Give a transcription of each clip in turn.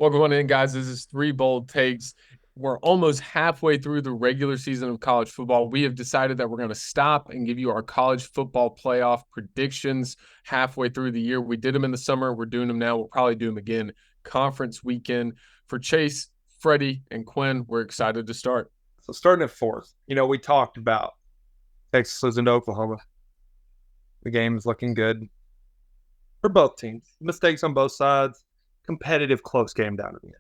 Welcome on in, guys. This is Three Bold Takes. We're almost halfway through the regular season of college football. We have decided that we're going to stop and give you our college football playoff predictions halfway through the year. We did them in the summer. We're doing them now. We'll probably do them again conference weekend. For Chase, Freddie, and Quinn, we're excited to start. So starting at fourth, we talked about Texas losing to Oklahoma. The game is looking good for both teams. Mistakes on both sides. Competitive, close game down to the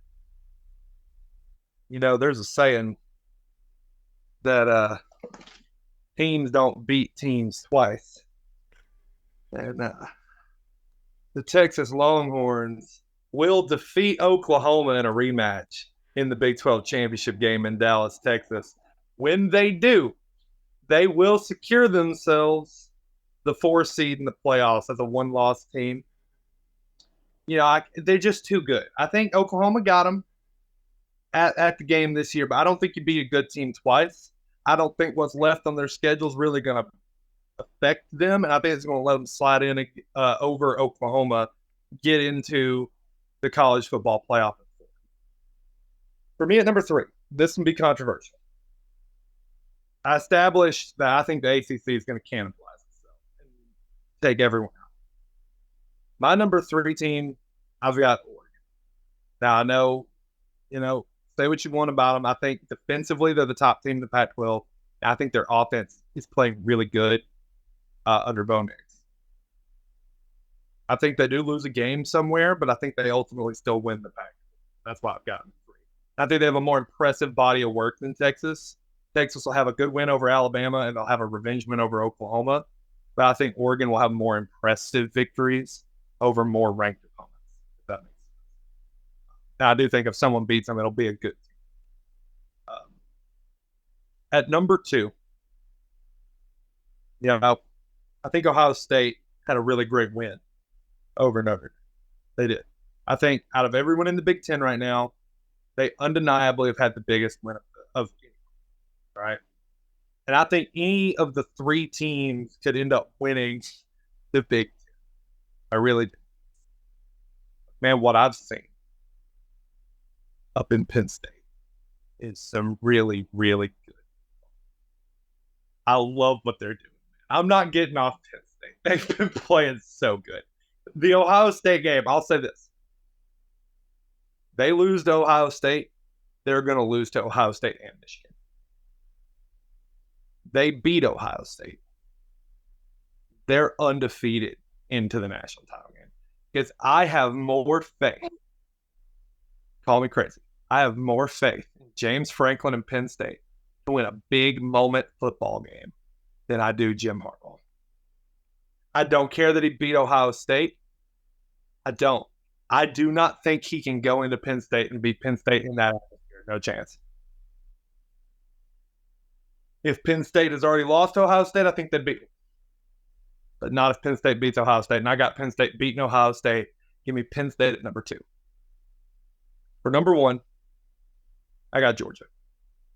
end. There's a saying that teams don't beat teams twice. And the Texas Longhorns will defeat Oklahoma in a rematch in the Big 12 championship game in Dallas, Texas. When they do, they will secure themselves the 4th seed in the playoffs as a one-loss team. They're just too good. I think Oklahoma got them at the game this year, but I don't think you beat a good team twice. I don't think what's left on their schedule is really going to affect them, and I think it's going to let them slide in over Oklahoma, get into the college football playoff. For me at number 3, this can be controversial. I established that I think the ACC is going to cannibalize itself and take everyone out. My number 3 team, I've got Oregon. Now, I know, say what you want about them. I think defensively, they're the top team in the Pac-12. I think their offense is playing really good under Bo Nix. I think they do lose a game somewhere, but I think they ultimately still win the Pac. That's why I've got them 3. I think they have a more impressive body of work than Texas. Texas will have a good win over Alabama, and they'll have a revenge win over Oklahoma. But I think Oregon will have more impressive victories over more ranked opponents, if that makes sense. Now, I do think if someone beats them, it'll be a good team. At number 2, I think Ohio State had a really great win over Notre Dame. They did. I think out of everyone in the Big Ten right now, they undeniably have had the biggest win of right? And I think any of the 3 teams could end up winning the Big Ten. I really do. Man, what I've seen up in Penn State is some really, really good. I love what they're doing. I'm not getting off Penn State. They've been playing so good. The Ohio State game, I'll say this. They lose to Ohio State, they're going to lose to Ohio State and Michigan. They beat Ohio State. They're undefeated into the national title game. Because I have more faith. Call me crazy. I have more faith in James Franklin and Penn State to win a big moment football game than I do Jim Harbaugh. I don't care that he beat Ohio State. I don't. I do not think he can go into Penn State and beat Penn State in that atmosphere. No chance. If Penn State has already lost to Ohio State, I think they'd beat it. But not if Penn State beats Ohio State. And I got Penn State beating Ohio State. Give me Penn State at number 2. For number 1, I got Georgia.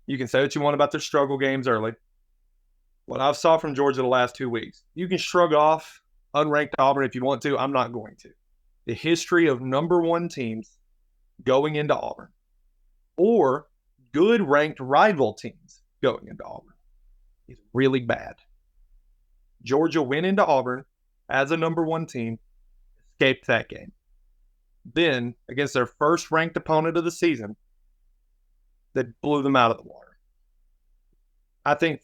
You can say what you want about their struggle games early. What I've saw from Georgia the last 2 weeks, you can shrug off unranked Auburn if you want to. I'm not going to. The history of number 1 teams going into Auburn or good ranked rival teams going into Auburn is really bad. Georgia went into Auburn as a number 1 team, escaped that game. Then, against their first ranked opponent of the season, they blew them out of the water. I think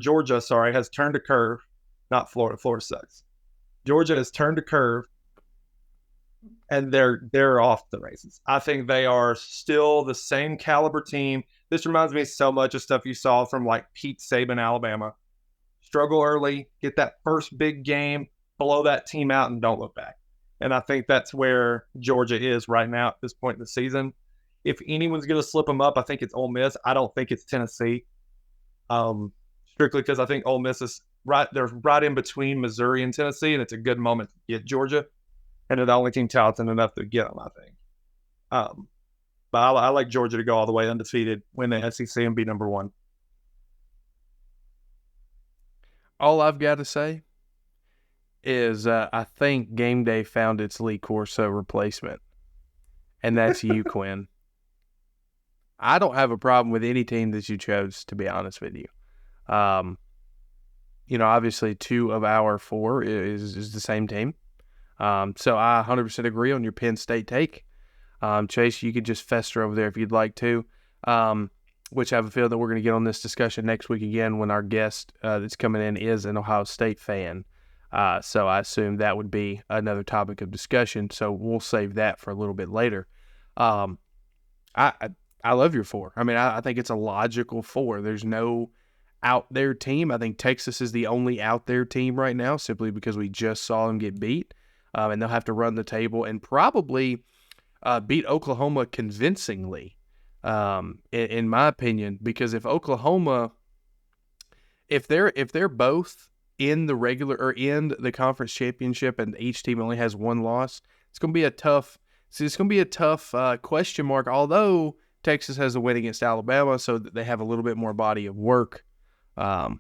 Georgia, has turned a curve. Not Florida. Florida sucks. Georgia has turned a curve, and they're off the races. I think they are still the same caliber team. This reminds me so much of stuff you saw from like Pete Saban, Alabama. Struggle early, get that first big game, blow that team out, and don't look back. And I think that's where Georgia is right now at this point in the season. If anyone's going to slip them up, I think it's Ole Miss. I don't think it's Tennessee. Strictly because I think Ole Miss is they're right in between Missouri and Tennessee, and it's a good moment to get Georgia. And they're the only team talented enough to get them, I think. But I like Georgia to go all the way undefeated, win the SEC, and be number 1. All I've got to say is I think game day found its Lee Corso replacement. and that's you, Quinn. I don't have a problem with any team that you chose, to be honest with you. Obviously 2 of our 4 is the same team. So I 100% agree on your Penn State take. Chase, you could just fester over there if you'd like to, which I have a feeling that we're going to get on this discussion next week again when our guest that's coming in is an Ohio State fan. So I assume that would be another topic of discussion. So we'll save that for a little bit later. I love your 4. I mean, I think it's a logical 4. There's no out there team. I think Texas is the only out there team right now, simply because we just saw them get beat, and they'll have to run the table and probably beat Oklahoma convincingly, in my opinion. Because if Oklahoma, if they're both in the regular or in the conference championship and each team only has 1 loss, it's going to be a tough. It's going to be a tough question mark. Although Texas has a win against Alabama, so that they have a little bit more body of work. I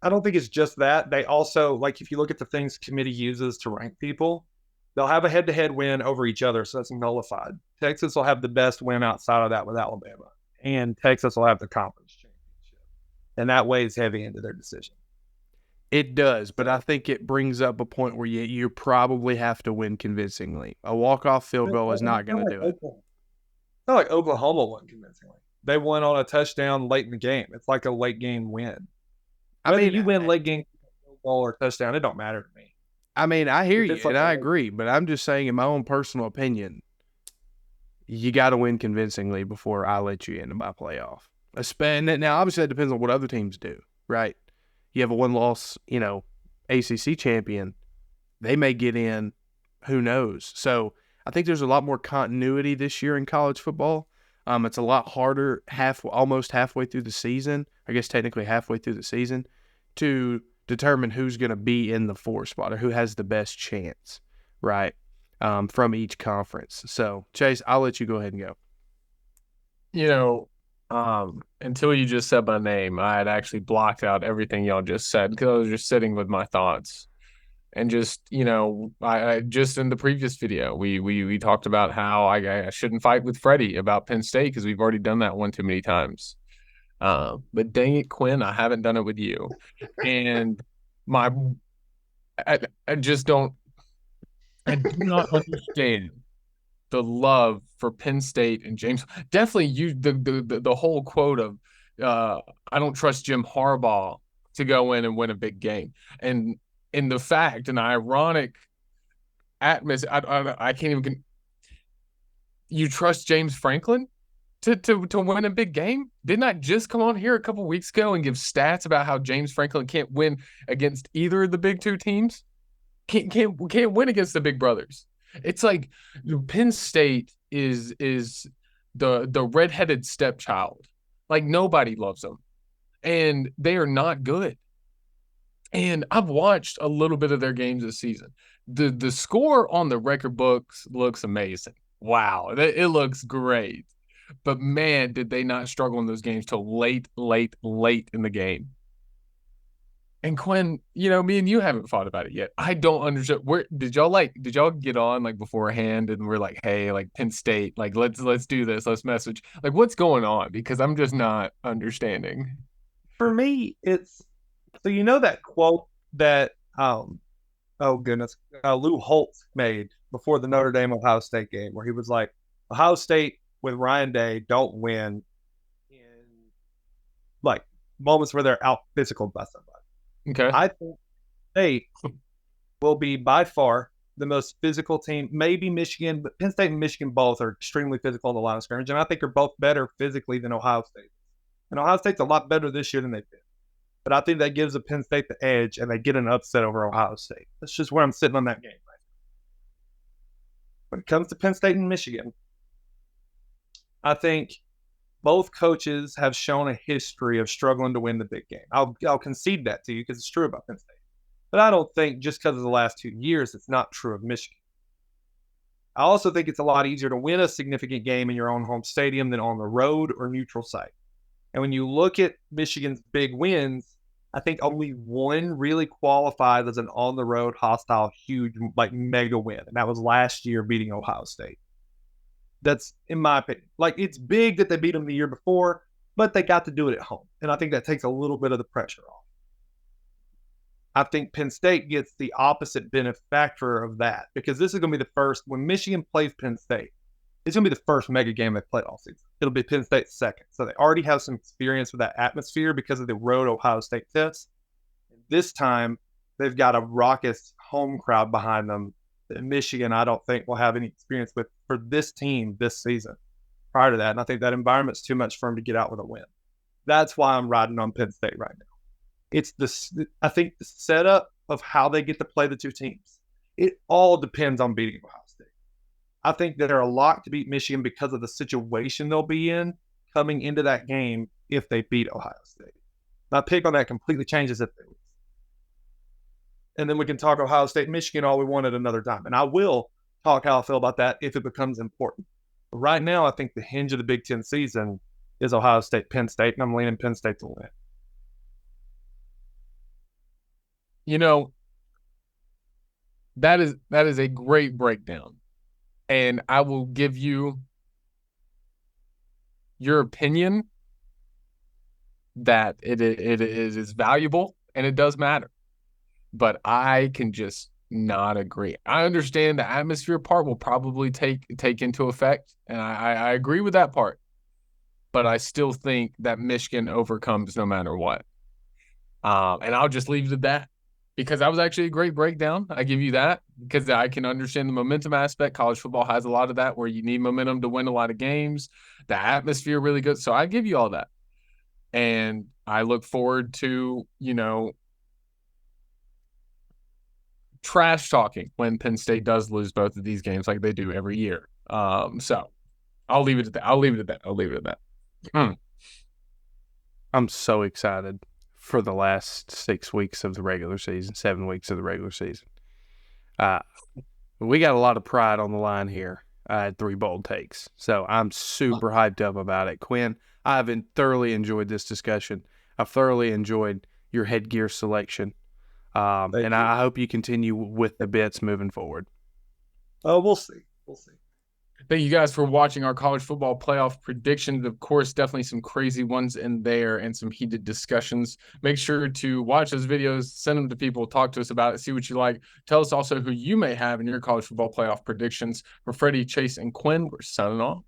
don't think it's just that. They also, like, if you look at the things committee uses to rank people, they'll have a head-to-head win over each other, so that's nullified. Texas will have the best win outside of that with Alabama, and Texas will have the conference championship, and that weighs heavy into their decision. It does, but I think it brings up a point where you probably have to win convincingly. A walk-off field goal is not going to do it. It's not like Oklahoma won convincingly. They won on a touchdown late in the game. It's like a late game win. Whether you win late game field goal or touchdown, it don't matter to me. I mean, I hear you, and I agree, but I'm just saying, in my own personal opinion, you got to win convincingly before I let you into my playoff. Now, obviously, that depends on what other teams do, right? You have a 1-loss, ACC champion. They may get in. Who knows? So I think there's a lot more continuity this year in college football. It's a lot harder almost halfway through the season, I guess technically halfway through the season, to determine who's going to be in the 4 spot or who has the best chance, right, from each conference. So, Chase, I'll let you go ahead and go. Until you just said my name, I had actually blocked out everything y'all just said because I was just sitting with my thoughts. And just, I just in the previous video, we talked about how I shouldn't fight with Freddie about Penn State because we've already done that one too many times. But dang it, Quinn, I haven't done it with you. And I just don't, I do not understand the love for Penn State and James. Definitely the whole quote of, I don't trust Jim Harbaugh to go in and win a big game. And in the fact, an ironic atmosphere, I can't even. You trust James Franklin to win a big game? Didn't I just come on here a couple weeks ago and give stats about how James Franklin can't win against either of the big 2 teams? Can't win against the big brothers. It's like Penn State is the redheaded stepchild. Like, nobody loves them, and they are not good. And I've watched a little bit of their games this season. The score on the record books looks amazing. Wow, it looks great. But man, did they not struggle in those games till late in the game. And Quinn, me and you haven't fought about it yet. I don't understand. Where did y'all get on like beforehand and we're like, hey, like Penn State, like let's do this, let's message. Like, what's going on? Because I'm just not understanding. For me, it's so that quote that Lou Holtz made before the Notre Dame Ohio State game, where he was like, Ohio State with Ryan Day don't win in like moments where they're out physical by somebody. Okay. I think State will be by far the most physical team. Maybe Michigan, but Penn State and Michigan both are extremely physical on the line of scrimmage, and I think they're both better physically than Ohio State. And Ohio State's a lot better this year than they've been. But I think that gives the Penn State the edge, and they get an upset over Ohio State. That's just where I'm sitting on that game right now. When it comes to Penn State and Michigan, I think both coaches have shown a history of struggling to win the big game. I'll concede that to you because it's true about Penn State. But I don't think just because of the last 2 years, it's not true of Michigan. I also think it's a lot easier to win a significant game in your own home stadium than on the road or neutral site. And when you look at Michigan's big wins, I think only one really qualified as an on-the-road, hostile, huge, like mega win. And that was last year beating Ohio State. That's in my opinion. Like, it's big that they beat them the year before, but they got to do it at home. And I think that takes a little bit of the pressure off. I think Penn State gets the opposite benefactor of that, because this is going to be the first, when Michigan plays Penn State, it's going to be the first mega game they've played all season. It'll be Penn State's second. So they already have some experience with that atmosphere because of the road Ohio State test. This time, they've got a raucous home crowd behind them that Michigan, I don't think, will have any experience with for this team this season prior to that. And I think that environment's too much for them to get out with a win. That's why I'm riding on Penn State right now. It's I think the setup of how they get to play the two teams. It all depends on beating Ohio State. I think that they're a lock to beat Michigan because of the situation they'll be in coming into that game if they beat Ohio State. My pick on that completely changes if they lose. And then we can talk Ohio State, Michigan all we want at another time. And I will talk how I feel about that if it becomes important. But right now, I think the hinge of the Big Ten season is Ohio State, Penn State, and I'm leaning Penn State to win. You know, that is a great breakdown. And I will give you your opinion that it is valuable and it does matter. But I can just not agree. I understand the atmosphere part will probably take into effect, and I agree with that part. But I still think that Michigan overcomes no matter what. And I'll just leave it at that, because that was actually a great breakdown. I give you that because I can understand the momentum aspect. College football has a lot of that where you need momentum to win a lot of games. The atmosphere really good. So I give you all that. And I look forward to, trash talking when Penn State does lose both of these games like they do every year. So I'll leave it at that. I'm so excited for the last 6 weeks of the regular season, 7 weeks of the regular season. We got a lot of pride on the line here at Three Bold Takes. So I'm super hyped up about it. Quinn, I've thoroughly enjoyed this discussion. I've thoroughly enjoyed your headgear selection. And I hope you continue with the bits moving forward. We'll see. Thank you guys for watching our college football playoff predictions. Of course, definitely some crazy ones in there and some heated discussions. Make sure to watch those videos, send them to people, talk to us about it, see what you like. Tell us also who you may have in your college football playoff predictions. For Freddie, Chase, and Quinn, we're signing off.